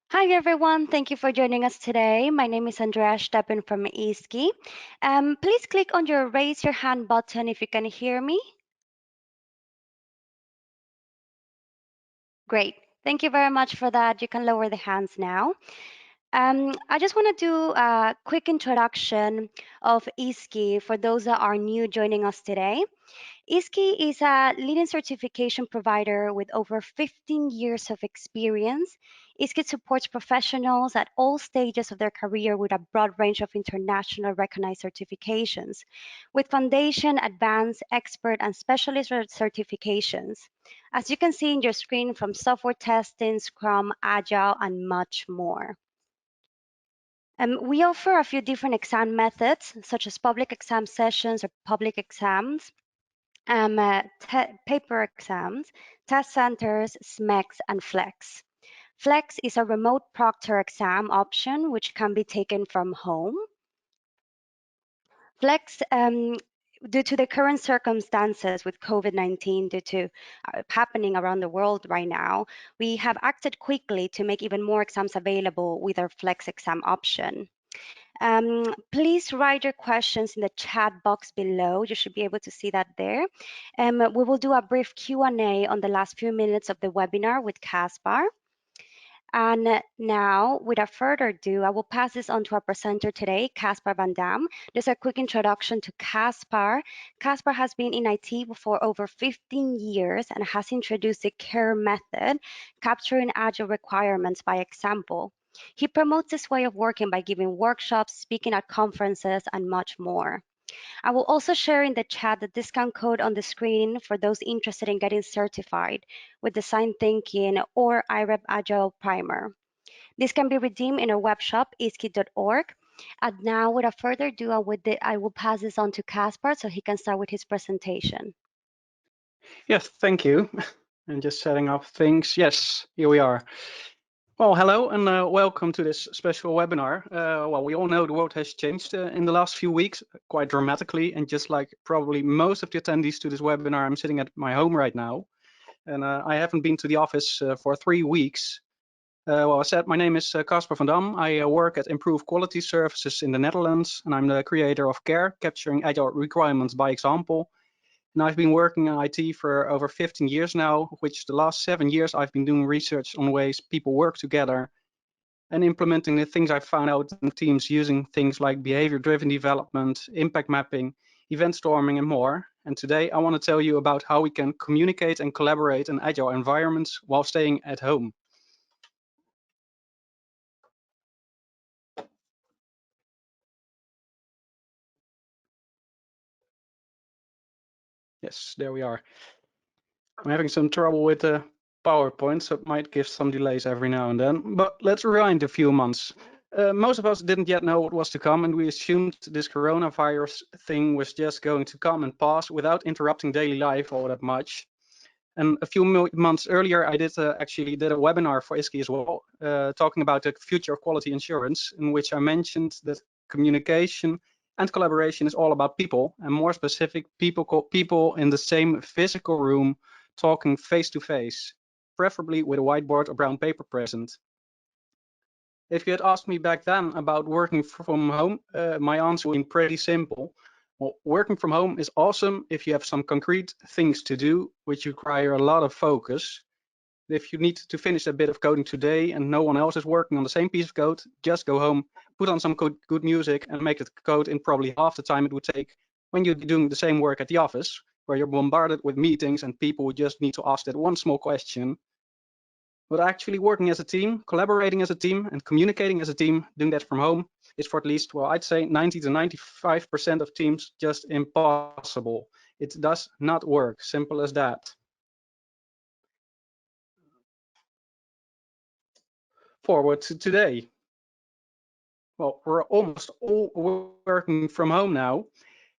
Hi everyone, thank you for joining us today. My name is Andrea Steppen from iSQI. Please click on your raise your hand button if you can hear me. Great, thank you very much for that. You can lower the hands now. I just want to do a quick introduction of iSQI for those that are new joining us today. iSQI is a leading certification provider with over 15 years of experience. iSQI supports professionals at all stages of their career with a broad range of international recognized certifications, with foundation, advanced, expert, and specialist certifications. As you can see in your screen, from software testing, Scrum, Agile, and much more. We offer a few different exam methods, such as public exam sessions or public exams, paper exams, test centers, SMEX, and Flex. Flex is a remote proctor exam option which can be taken from home. Flex, due to the current circumstances with COVID-19, due to happening around the world right now, we have acted quickly to make even more exams available with our Flex exam option. Please write your questions in the chat box below. You should be able to see that there. We will do a brief Q&A on the last few minutes of the webinar with Kaspar. And now, without further ado, I will pass this on to our presenter today, Kaspar van Dam. Just a quick introduction to Kaspar. Kaspar has been in IT for over 15 years and has introduced the CARE method, capturing Agile requirements by example. He promotes this way of working by giving workshops, speaking at conferences, and much more. I will also share in the chat the discount code on the screen for those interested in getting certified with Design Thinking or IREP Agile Primer. This can be redeemed in our web shop, iSQI.org. And now, without further ado, I will pass this on to Kaspar so he can start with his presentation. Yes, thank you. And just setting up things. Yes, here we are. Well, hello and welcome to this special webinar. Well, we all know the world has changed in the last few weeks quite dramatically. And just like probably most of the attendees to this webinar, I'm sitting at my home right now. And I haven't been to the office for 3 weeks. Well, I said, my name is Kaspar van Dam. I work at Improve Quality Services in the Netherlands. And I'm the creator of CARE, Capturing Agile Requirements by Example. And I've been working in IT for over 15 years now, which the last 7 years I've been doing research on ways people work together and implementing the things I found out in teams using things like behavior-driven development, impact mapping, event storming, and more. And today I want to tell you about how we can communicate and collaborate in agile environments while staying at home. Yes, there we are. I'm having some trouble with the PowerPoint, so it might give some delays every now and then. But let's rewind a few months. Most of us didn't yet know what was to come, and we assumed this coronavirus thing was just going to come and pass without interrupting daily life all that much. And a few months earlier, I actually did a webinar for iSQI as well, talking about the future of quality assurance, in which I mentioned that communication and collaboration is all about people, and more specific, people in the same physical room talking face to face, preferably with a whiteboard or brown paper present. If you had asked me back then about working from home, my answer would have been pretty simple. Well, working from home is awesome if you have some concrete things to do, which require a lot of focus. If you need to finish a bit of coding today and no one else is working on the same piece of code, just go home, put on some good music, and make the code in probably half the time it would take when you're doing the same work at the office, where you're bombarded with meetings and people who just need to ask that one small question. But actually working as a team, collaborating as a team, and communicating as a team, doing that from home is for at least, well, I'd say 90 to 95% of teams just impossible. It does not work, simple as that. Forward to today. Well, we're almost all working from home now,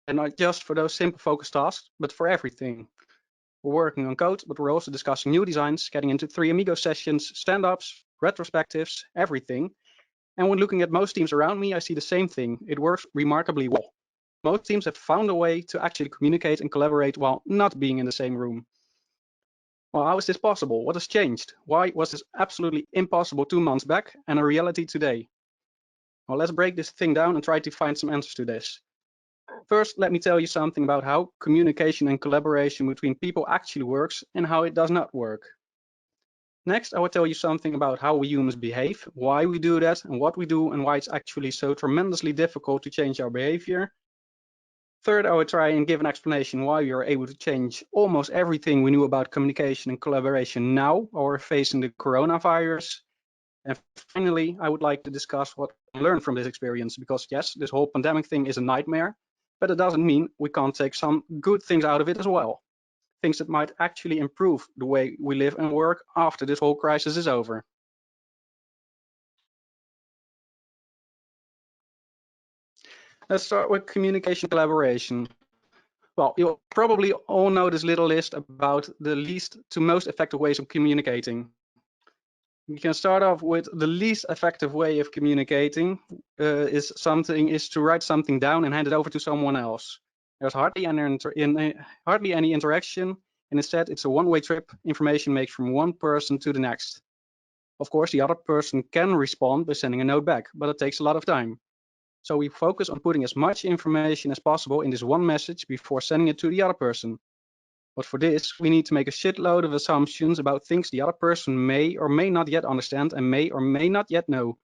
and not just for those simple focused tasks, but for everything. We're working on code, but we're also discussing new designs, getting into 3Amigo sessions, stand-ups, retrospectives, everything. And when looking at most teams around me, I see the same thing. It works remarkably well. Most teams have found a way to actually communicate and collaborate while not being in the same room. Well, how is this possible? What has changed? Why was this absolutely impossible 2 months back and a reality today? Well, let's break this thing down and try to find some answers to this. First, let me tell you something about how communication and collaboration between people actually works and how it does not work. Next, I will tell you something about how we humans behave, why we do that, and what we do, and why it's actually so tremendously difficult to change our behavior. Third, I will try and give an explanation why we are able to change almost everything we knew about communication and collaboration now while we're facing the coronavirus. And finally, I would like to discuss what we learned from this experience, because yes, this whole pandemic thing is a nightmare, but it doesn't mean we can't take some good things out of it as well. Things that might actually improve the way we live and work after this whole crisis is over. Let's start with communication collaboration. Well, you'll probably all know this little list about the least to most effective ways of communicating. We can start off with the least effective way of communicating is to write something down and hand it over to someone else. There's hardly any interaction, and instead it's a one-way trip. Information makes from one person to the next. Of course, the other person can respond by sending a note back, but it takes a lot of time. So we focus on putting as much information as possible in this one message before sending it to the other person. But for this, we need to make a shitload of assumptions about things the other person may or may not yet understand and may or may not yet know.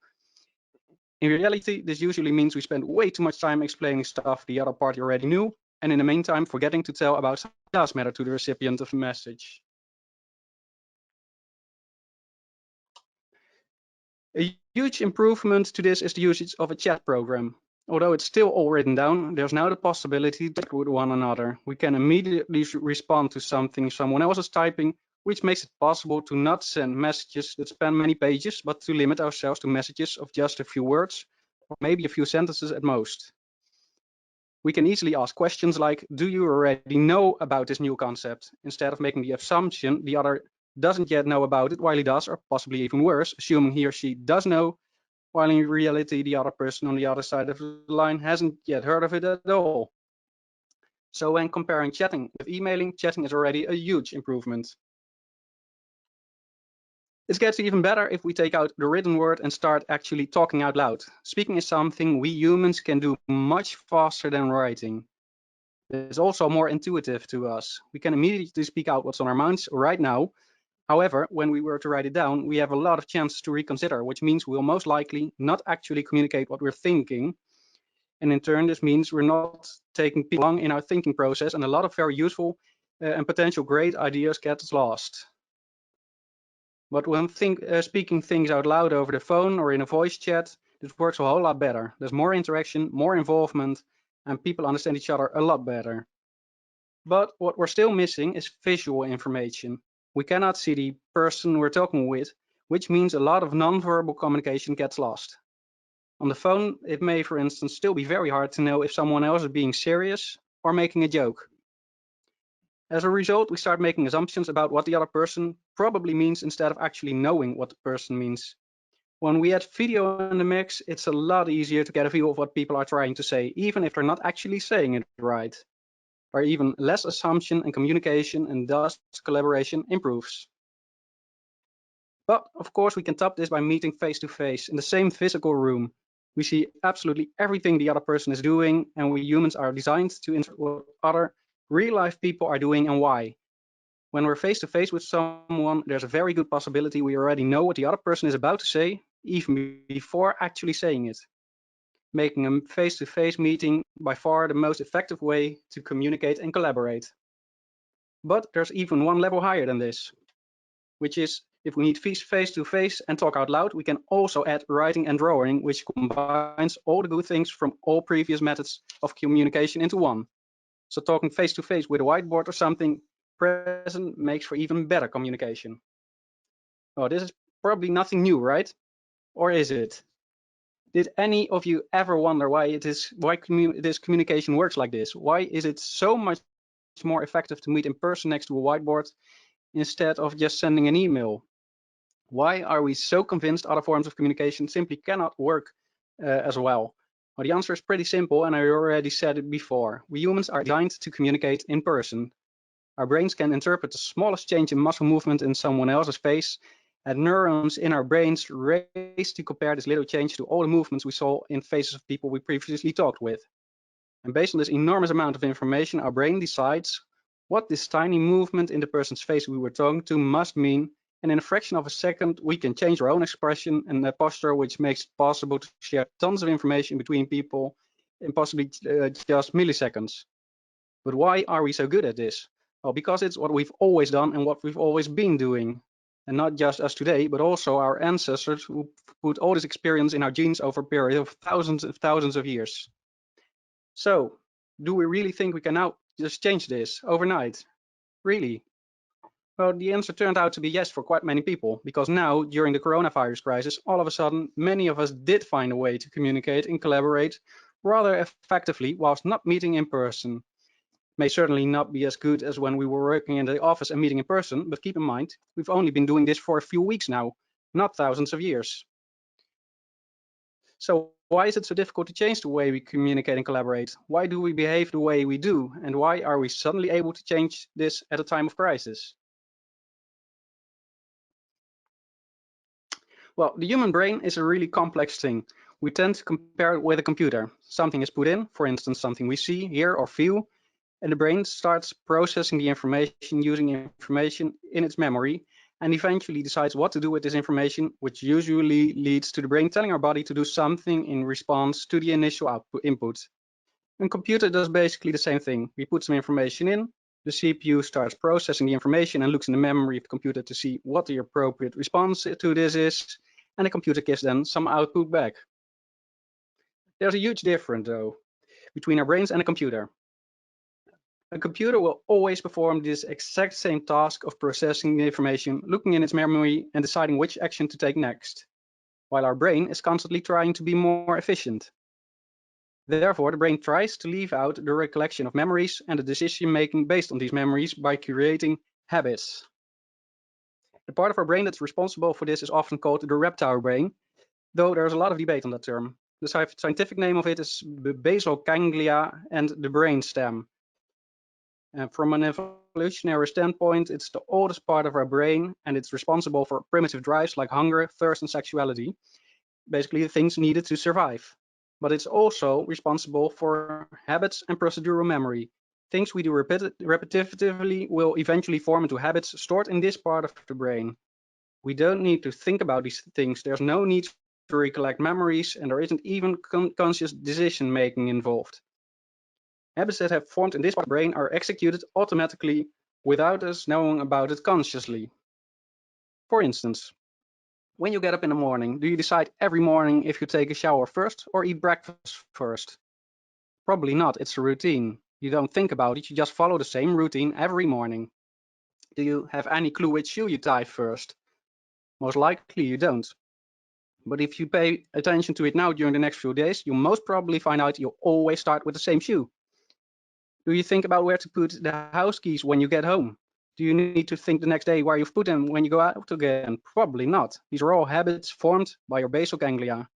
In reality, this usually means we spend way too much time explaining stuff the other party already knew, and in the meantime, forgetting to tell about something that does matter to the recipient of the message. A huge improvement to this is the usage of a chat program. Although it's still all written down, there's now the possibility to chat with one another. We can immediately respond to something someone else is typing, which makes it possible to not send messages that span many pages, but to limit ourselves to messages of just a few words, or maybe a few sentences at most. We can easily ask questions like, do you already know about this new concept? Instead of making the assumption the other doesn't yet know about it while he does, or possibly even worse, assuming he or she does know, while in reality the other person on the other side of the line hasn't yet heard of it at all. So when comparing chatting with emailing, chatting is already a huge improvement. It gets even better if we take out the written word and start actually talking out loud. Speaking is something we humans can do much faster than writing. It's also more intuitive to us. We can immediately speak out what's on our minds right now. However, when we were to write it down, we have a lot of chances to reconsider, which means we'll most likely not actually communicate what we're thinking. And in turn, this means we're not taking people along in our thinking process, and a lot of very useful and potential great ideas get lost. But when speaking things out loud over the phone or in a voice chat, this works a whole lot better. There's more interaction, more involvement, and people understand each other a lot better. But what we're still missing is visual information. We cannot see the person we're talking with, which means a lot of nonverbal communication gets lost. On the phone, it may, for instance, still be very hard to know if someone else is being serious or making a joke. As a result, we start making assumptions about what the other person probably means instead of actually knowing what the person means. When we add video in the mix, it's a lot easier to get a view of what people are trying to say, even if they're not actually saying it right. Or even less assumption and communication, and thus collaboration improves. But of course, we can top this by meeting face to face in the same physical room. We see absolutely everything the other person is doing, and we humans are designed to interact with what other real life people are doing and why. When we're face to face with someone, there's a very good possibility we already know what the other person is about to say, even before actually saying it, making a face to face meeting by far the most effective way to communicate and collaborate. But there's even one level higher than this, which is if we need face to face and talk out loud, we can also add writing and drawing, which combines all the good things from all previous methods of communication into one. So talking face to face with a whiteboard or something present makes for even better communication. Oh, this is probably nothing new, right? Or is it? Did any of you ever wonder why this communication works like this? Why is it so much more effective to meet in person next to a whiteboard instead of just sending an email? Why are we so convinced other forms of communication simply cannot work as well? Well, the answer is pretty simple, and I already said it before. We humans are designed to communicate in person. Our brains can interpret the smallest change in muscle movement in someone else's face, and neurons in our brains race to compare this little change to all the movements we saw in faces of people we previously talked with. And based on this enormous amount of information, our brain decides what this tiny movement in the person's face we were talking to must mean, and in a fraction of a second, we can change our own expression and posture, which makes it possible to share tons of information between people in possibly just milliseconds. But why are we so good at this? Well, because it's what we've always done and what we've always been doing. And not just us today, but also our ancestors who put all this experience in our genes over a period of thousands of years. So, do we really think we can now just change this overnight? Really? Well, the answer turned out to be yes for quite many people, because now, during the coronavirus crisis, all of a sudden, many of us did find a way to communicate and collaborate rather effectively whilst not meeting in person. May certainly not be as good as when we were working in the office and meeting in person, but keep in mind, we've only been doing this for a few weeks now, not thousands of years. So why is it so difficult to change the way we communicate and collaborate? Why do we behave the way we do? And why are we suddenly able to change this at a time of crisis? Well, the human brain is a really complex thing. We tend to compare it with a computer. Something is put in, for instance, something we see, hear, or feel, and the brain starts processing the information using information in its memory and eventually decides what to do with this information, which usually leads to the brain telling our body to do something in response to the initial input. And computer does basically the same thing. We put some information in, the CPU starts processing the information and looks in the memory of the computer to see what the appropriate response to this is, and the computer gives then some output back. There's a huge difference, though, between our brains and a computer. A computer will always perform this exact same task of processing the information, looking in its memory, and deciding which action to take next, while our brain is constantly trying to be more efficient. Therefore, the brain tries to leave out the recollection of memories and the decision-making based on these memories by creating habits. The part of our brain that's responsible for this is often called the reptile brain, though there's a lot of debate on that term. The scientific name of it is the basal ganglia and the brainstem. And from an evolutionary standpoint, it's the oldest part of our brain, and it's responsible for primitive drives like hunger, thirst, and sexuality, basically the things needed to survive. But it's also responsible for habits and procedural memory. Things we do repetitively will eventually form into habits stored in this part of the brain. We don't need to think about these things. There's no need to recollect memories, and there isn't even conscious decision making involved. Habits that have formed in this part of the brain are executed automatically without us knowing about it consciously. For instance, when you get up in the morning, do you decide every morning if you take a shower first or eat breakfast first? Probably not, it's a routine. You don't think about it, you just follow the same routine every morning. Do you have any clue which shoe you tie first? Most likely you don't. But if you pay attention to it now during the next few days, you'll most probably find out you always start with the same shoe. Do you think about where to put the house keys when you get home? Do you need to think the next day where you've put them when you go out again? Probably not. These are all habits formed by your basal ganglia.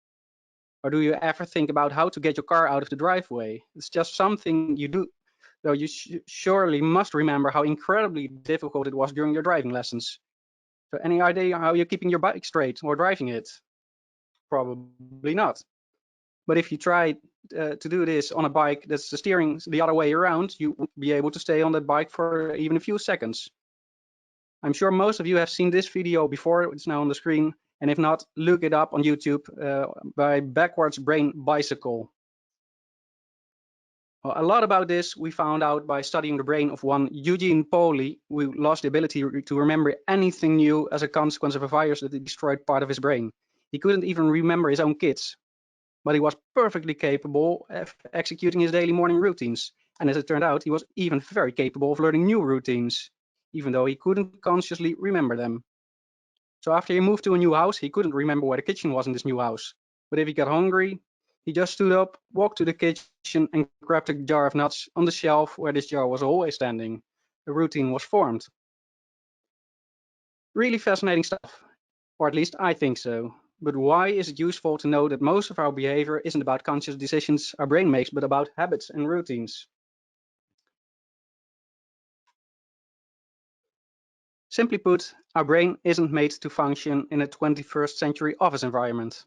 Or do you ever think about how to get your car out of the driveway? It's just something you do, though you surely must remember how incredibly difficult it was during your driving lessons. So any idea how you're keeping your bike straight or driving it? Probably not. But if you try to do this on a bike that's the steering the other way around, you won't be able to stay on that bike for even a few seconds. I'm sure most of you have seen this video before. It's now on the screen. And if not, look it up on YouTube by Backwards Brain Bicycle. Well, a lot about this we found out by studying the brain of one Eugene Pauly, who lost the ability to remember anything new as a consequence of a virus that destroyed part of his brain. He couldn't even remember his own kids, but he was perfectly capable of executing his daily morning routines. And as it turned out, he was even very capable of learning new routines, even though he couldn't consciously remember them. So after he moved to a new house, he couldn't remember where the kitchen was in this new house. But if he got hungry, he just stood up, walked to the kitchen, and grabbed a jar of nuts on the shelf where this jar was always standing. A routine was formed. Really fascinating stuff, or at least I think so. But why is it useful to know that most of our behavior isn't about conscious decisions our brain makes, but about habits and routines? Simply put, our brain isn't made to function in a 21st century office environment.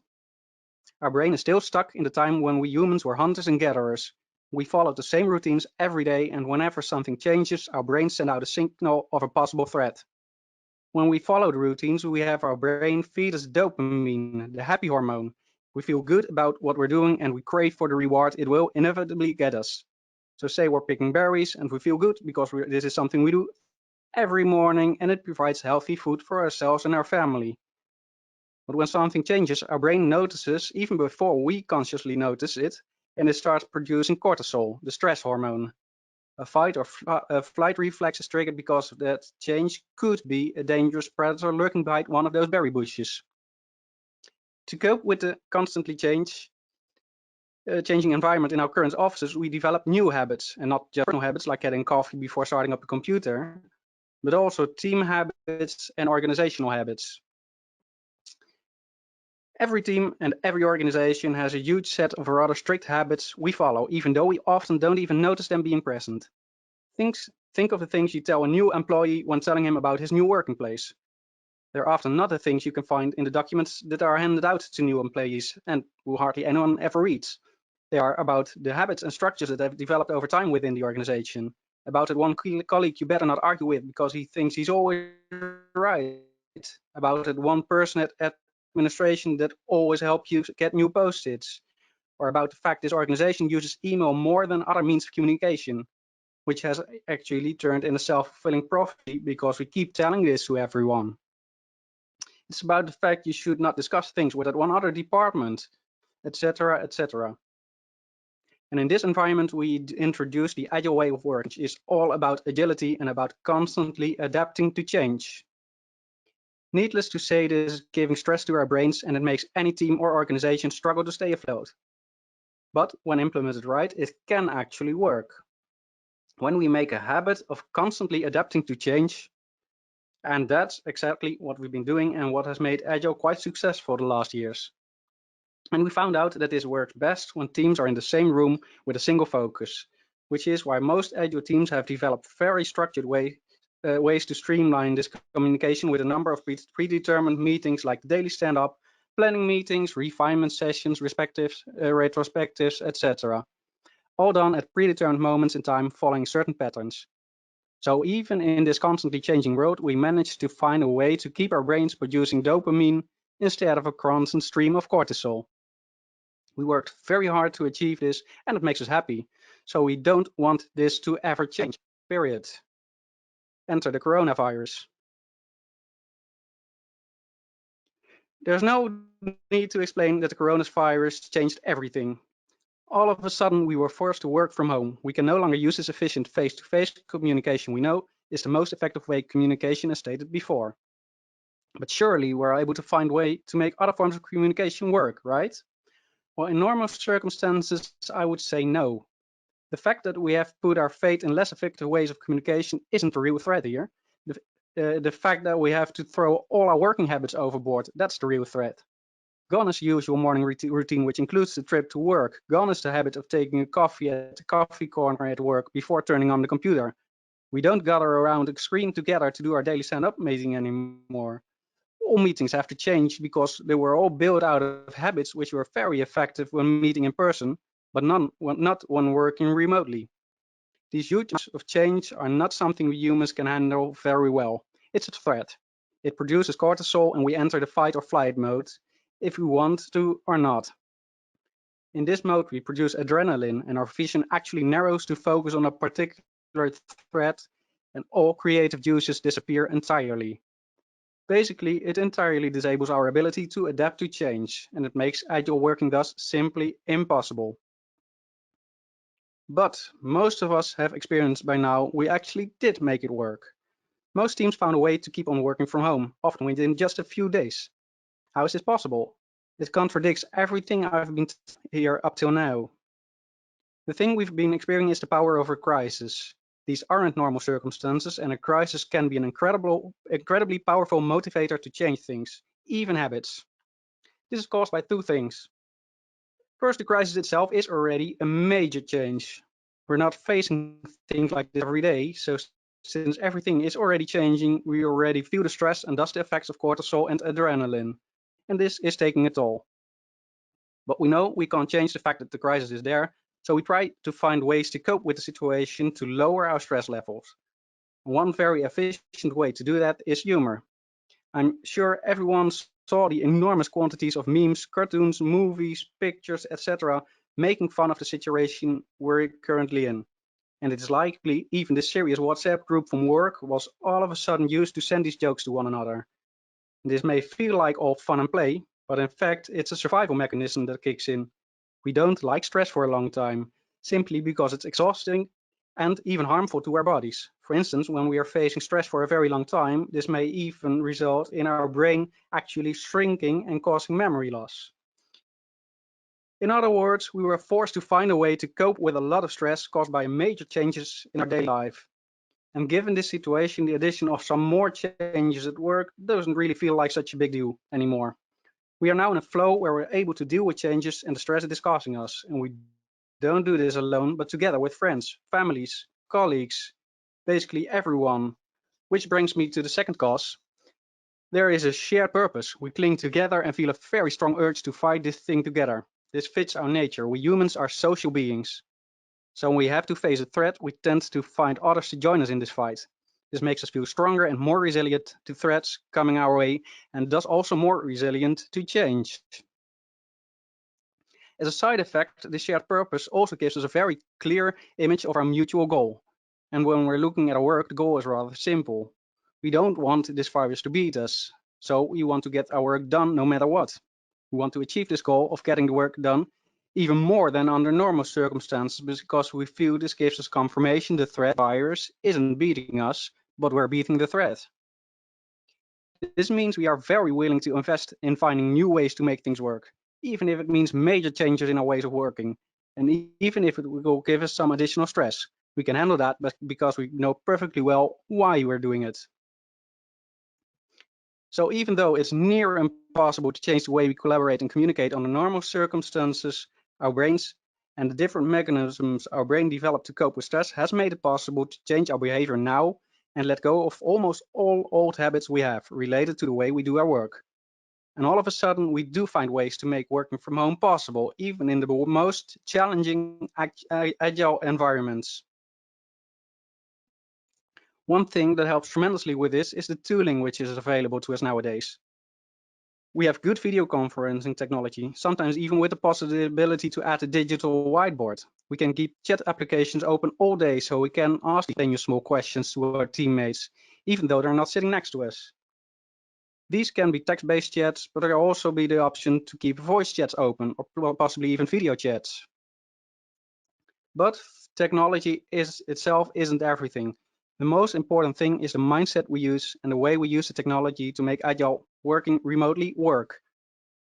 Our brain is still stuck in the time when we humans were hunters and gatherers. We followed the same routines every day, and whenever something changes, our brain sends out a signal of a possible threat. When we follow the routines, we have our brain feed us dopamine, the happy hormone. We feel good about what we're doing and we crave for the reward it will inevitably get us. So say we're picking berries and we feel good because this is something we do every morning and it provides healthy food for ourselves and our family. But when something changes, our brain notices even before we consciously notice it, and it starts producing cortisol, the stress hormone. A fight or flight reflex is triggered because that change could be a dangerous predator lurking behind one of those berry bushes. To cope with the constantly changing environment in our current offices, we develop new habits, and not just personal habits like getting coffee before starting up a computer, but also team habits and organizational habits. Every team and every organization has a huge set of rather strict habits we follow, even though we often don't even notice them being present. Think of the things you tell a new employee when telling him about his new working place. They're often not the things you can find in the documents that are handed out to new employees and who hardly anyone ever reads. They are about the habits and structures that have developed over time within the organization. About that one colleague you better not argue with because he thinks he's always right. About that one person at administration that always helps you get new post-its. Or about the fact this organization uses email more than other means of communication, which has actually turned into self-fulfilling prophecy because we keep telling this to everyone. It's about the fact you should not discuss things with that one other department, etc., etc. And in this environment, we introduce the agile way of work, which is all about agility and about constantly adapting to change. Needless to say, this is giving stress to our brains and it makes any team or organization struggle to stay afloat. But when implemented right, it can actually work. When we make a habit of constantly adapting to change, and that's exactly what we've been doing and what has made Agile quite successful the last years. And we found out that this works best when teams are in the same room with a single focus, which is why most Agile teams have developed very structured ways to streamline this communication with a number of predetermined meetings like daily stand-up, planning meetings, refinement sessions, retrospectives, etc. All done at predetermined moments in time following certain patterns. So even in this constantly changing world, we managed to find a way to keep our brains producing dopamine instead of a constant stream of cortisol. We worked very hard to achieve this and it makes us happy. So we don't want this to ever change, period. Enter the coronavirus. There's no need to explain that the coronavirus changed everything. All of a sudden, we were forced to work from home. We can no longer use this efficient face-to-face communication we know is the most effective way communication as stated before. But surely we're able to find a way to make other forms of communication work, right? Well, in normal circumstances, I would say no. The fact that we have put our faith in less effective ways of communication isn't the real threat here. The fact that we have to throw all our working habits overboard, that's the real threat. Gone is the usual morning routine, which includes the trip to work. Gone is the habit of taking a coffee at the coffee corner at work before turning on the computer. We don't gather around a screen together to do our daily stand-up meeting anymore. All meetings have to change because they were all built out of habits which were very effective when meeting in person, but not when working remotely. These huge amounts of change are not something we humans can handle very well. It's a threat. It produces cortisol and we enter the fight or flight mode, if we want to or not. In this mode, we produce adrenaline and our vision actually narrows to focus on a particular threat and all creative juices disappear entirely. Basically, it entirely disables our ability to adapt to change, and it makes agile working thus simply impossible. But most of us have experienced by now we actually did make it work. Most teams found a way to keep on working from home, often within just a few days. How is this possible? It contradicts everything I've been here up till now. The thing we've been experiencing is the power of a crisis. These aren't normal circumstances, and a crisis can be an incredibly powerful motivator to change things, even habits. This is caused by two things. First, the crisis itself is already a major change. We're not facing things like this every day, so since everything is already changing, we already feel the stress and thus the effects of cortisol and adrenaline. And this is taking a toll. But we know we can't change the fact that the crisis is there, so we try to find ways to cope with the situation to lower our stress levels. One very efficient way to do that is humor. I'm sure everyone saw the enormous quantities of memes, cartoons, movies, pictures, etc., making fun of the situation we're currently in. And it is likely even the serious WhatsApp group from work was all of a sudden used to send these jokes to one another. This may feel like all fun and play, but in fact it's a survival mechanism that kicks in. We don't like stress for a long time, simply because it's exhausting and even harmful to our bodies. For instance, when we are facing stress for a very long time, this may even result in our brain actually shrinking and causing memory loss. In other words, we were forced to find a way to cope with a lot of stress caused by major changes in our daily life. And given this situation, the addition of some more changes at work doesn't really feel like such a big deal anymore. We are now in a flow where we're able to deal with changes and the stress it is causing us, and we don't do this alone, but together with friends, families, colleagues, basically everyone. Which brings me to the second cause. There is a shared purpose. We cling together and feel a very strong urge to fight this thing together. This fits our nature. We humans are social beings. So when we have to face a threat, we tend to find others to join us in this fight. This makes us feel stronger and more resilient to threats coming our way, and thus also more resilient to change. As a side effect, this shared purpose also gives us a very clear image of our mutual goal. And when we're looking at our work, the goal is rather simple. We don't want this virus to beat us, so we want to get our work done no matter what. We want to achieve this goal of getting the work done even more than under normal circumstances because we feel this gives us confirmation the threat virus isn't beating us, but we're beating the threat. This means we are very willing to invest in finding new ways to make things work, even if it means major changes in our ways of working. And even if it will give us some additional stress, we can handle that because we know perfectly well why we're doing it. So even though it's near impossible to change the way we collaborate and communicate under normal circumstances, our brains and the different mechanisms our brain developed to cope with stress has made it possible to change our behavior now and let go of almost all old habits we have related to the way we do our work. And all of a sudden, we do find ways to make working from home possible, even in the most challenging agile environments. One thing that helps tremendously with this is the tooling which is available to us nowadays. We have good video conferencing technology, sometimes even with the possibility to add a digital whiteboard. We can keep chat applications open all day so we can ask continuous small questions to our teammates, even though they're not sitting next to us. These can be text-based chats, but there will also be the option to keep voice chats open or possibly even video chats. But technology itself isn't everything. The most important thing is the mindset we use and the way we use the technology to make Agile working remotely work.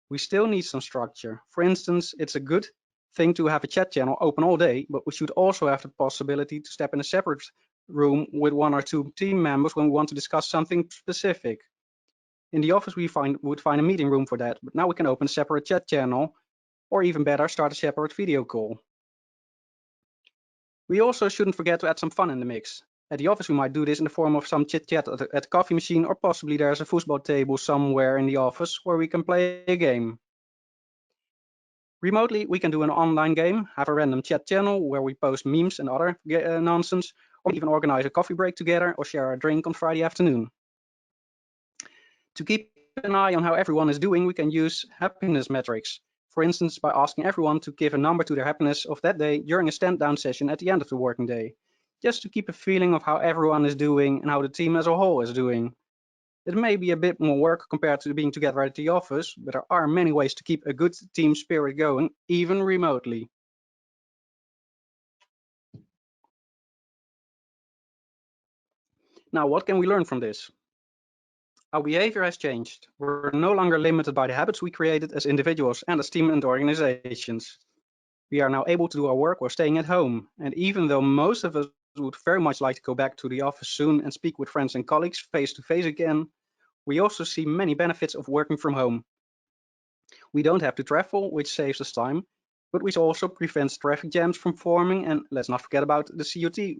We still need some structure. For instance, it's a good thing to have a chat channel open all day, but we should also have the possibility to step in a separate room with one or two team members when we want to discuss something specific. In the office, we would find a meeting room for that, but now we can open a separate chat channel, or even better, start a separate video call. We also shouldn't forget to add some fun in the mix. At the office, we might do this in the form of some chit-chat at the coffee machine, or possibly there's a foosball table somewhere in the office where we can play a game. Remotely, we can do an online game, have a random chat channel where we post memes and other nonsense, or even organize a coffee break together or share a drink on Friday afternoon. To keep an eye on how everyone is doing, we can use happiness metrics. For instance, by asking everyone to give a number to their happiness of that day during a stand-down session at the end of the working day, just to keep a feeling of how everyone is doing and how the team as a whole is doing. It may be a bit more work compared to being together at the office, but there are many ways to keep a good team spirit going, even remotely. Now, what can we learn from this? Our behavior has changed. We're no longer limited by the habits we created as individuals and as teams and organizations. We are now able to do our work while staying at home. And even though most of us would very much like to go back to the office soon and speak with friends and colleagues face to face again, we also see many benefits of working from home. We don't have to travel, which saves us time. But we also prevent traffic jams from forming, and let's not forget about the CO2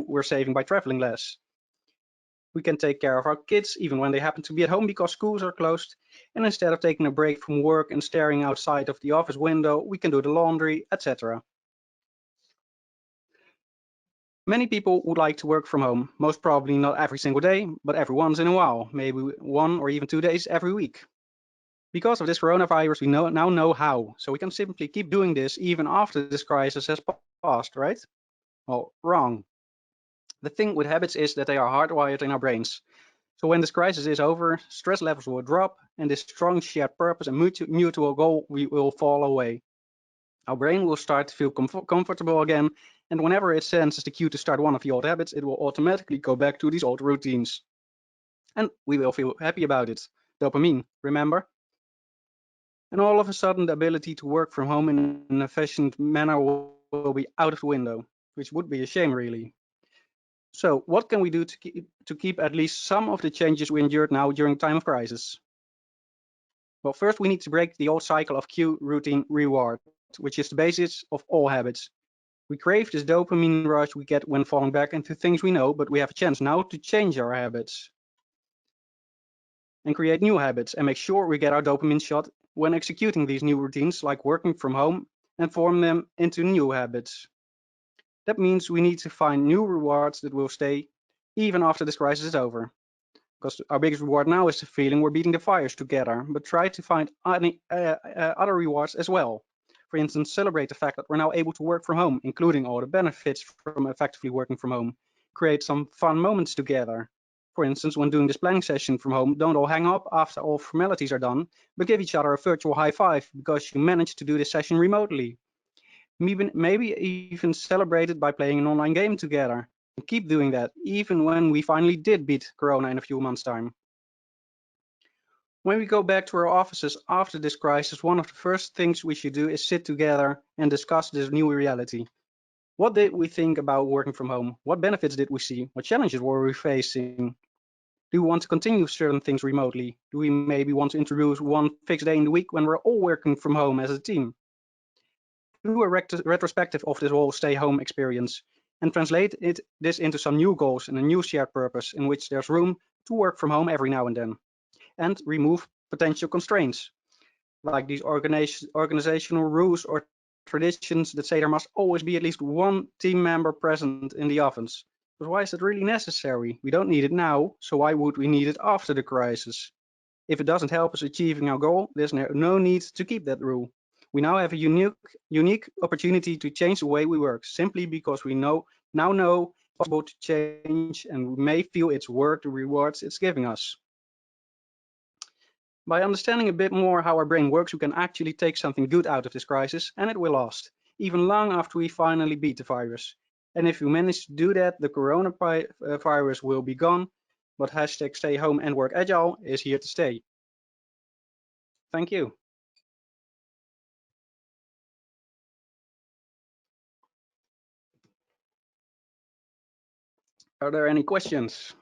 we're saving by traveling less. We can take care of our kids even when they happen to be at home because schools are closed, and instead of taking a break from work and staring outside of the office window, we can do the laundry, etc. Many people would like to work from home, most probably not every single day, but every once in a while, maybe 1 or even 2 days every week. Because of this coronavirus, we now know how, so we can simply keep doing this even after this crisis has passed, right? Well, wrong. The thing with habits is that they are hardwired in our brains. So when this crisis is over, stress levels will drop, and this strong shared purpose and mutual goal will fall away. Our brain will start to feel comfortable again, and whenever it senses the cue to start one of the old habits, it will automatically go back to these old routines. And we will feel happy about it. Dopamine, remember? And all of a sudden, the ability to work from home in an efficient manner will be out of the window, which would be a shame, really. So, what can we do to keep at least some of the changes we endured now during time of crisis? Well, first we need to break the old cycle of cue, routine, reward, which is the basis of all habits. We crave this dopamine rush we get when falling back into things we know, but we have a chance now to change our habits and create new habits and make sure we get our dopamine shot when executing these new routines like working from home and form them into new habits. That means we need to find new rewards that will stay even after this crisis is over. Because our biggest reward now is the feeling we're beating the fires together, but try to find other rewards as well. For instance, celebrate the fact that we're now able to work from home, including all the benefits from effectively working from home. Create some fun moments together. For instance, when doing this planning session from home, don't all hang up after all formalities are done, but give each other a virtual high five because you managed to do this session remotely. Maybe even celebrate it by playing an online game together. And keep doing that, even when we finally did beat Corona in a few months' time. When we go back to our offices after this crisis, one of the first things we should do is sit together and discuss this new reality. What did we think about working from home? What benefits did we see? What challenges were we facing? Do we want to continue certain things remotely? Do we maybe want to introduce one fixed day in the week when we're all working from home as a team? Do a retrospective of this whole stay-home experience and translate this into some new goals and a new shared purpose in which there's room to work from home every now and remove potential constraints, like these organizational rules or traditions that say there must always be at least one team member present in the office. But why is it really necessary? We don't need it now, so why would we need it after the crisis? If it doesn't help us achieving our goal, there's no need to keep that rule. We now have a unique opportunity to change the way we work, simply because we now know it's possible to change and we may feel it's worth the rewards it's giving us. By understanding a bit more how our brain works, we can actually take something good out of this crisis, and it will last, even long after we finally beat the virus. And if we manage to do that, the coronavirus will be gone, but hashtag stay home and work agile is here to stay. Thank you. Are there any questions?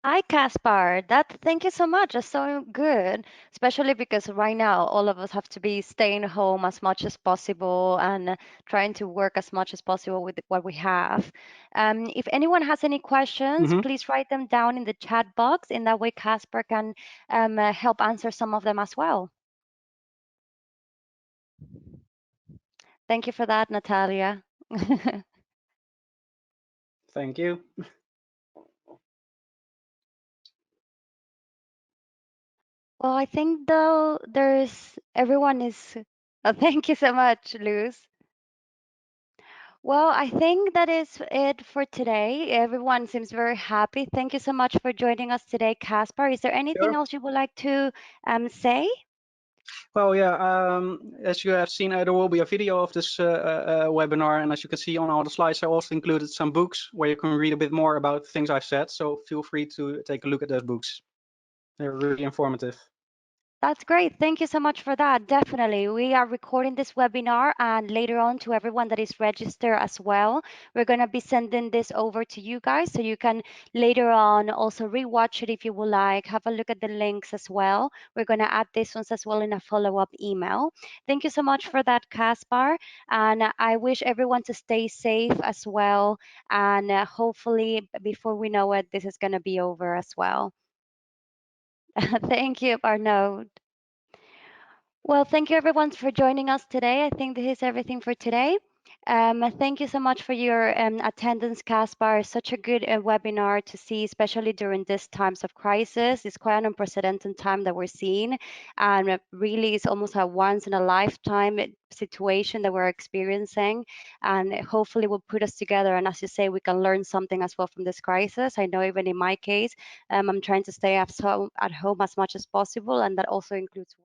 Hi, Kaspar. Thank you so much. That's so good, especially because right now all of us have to be staying home as much as possible and trying to work as much as possible with what we have. If anyone has any questions, Mm-hmm. please write them down in the chat box. In that way, Kaspar can help answer some of them as well. Thank you for that, Natalia. Thank you. Well, I think though everyone is. Thank you so much, Luz. Well, I think that is it for today. Everyone seems very happy. Thank you so much for joining us today, Caspar. Is there anything Sure. else you would like to say? Well, yeah, as you have seen, there will be a video of this webinar, and as you can see on all the slides, I also included some books where you can read a bit more about things I've said, so feel free to take a look at those books. They're really informative. That's great. Thank you so much for that. Definitely. We are recording this webinar, and later on to everyone that is registered as well, we're going to be sending this over to you guys so you can later on also rewatch it if you would like. Have a look at the links as well. We're going to add this ones as well in a follow-up email. Thank you so much for that, Kaspar. And I wish everyone to stay safe as well. And hopefully, before we know it, this is going to be over as well. Thank you, Arnaud. Well, thank you everyone for joining us today. I think this is everything for today. Thank you so much for your attendance, Caspar. Such a good webinar to see, especially during these times of crisis. It's quite an unprecedented time that we're seeing, and really, it's almost a once in a lifetime situation that we're experiencing. And hopefully, will put us together. And as you say, we can learn something as well from this crisis. I know, even in my case, I'm trying to stay at home as much as possible, and that also includes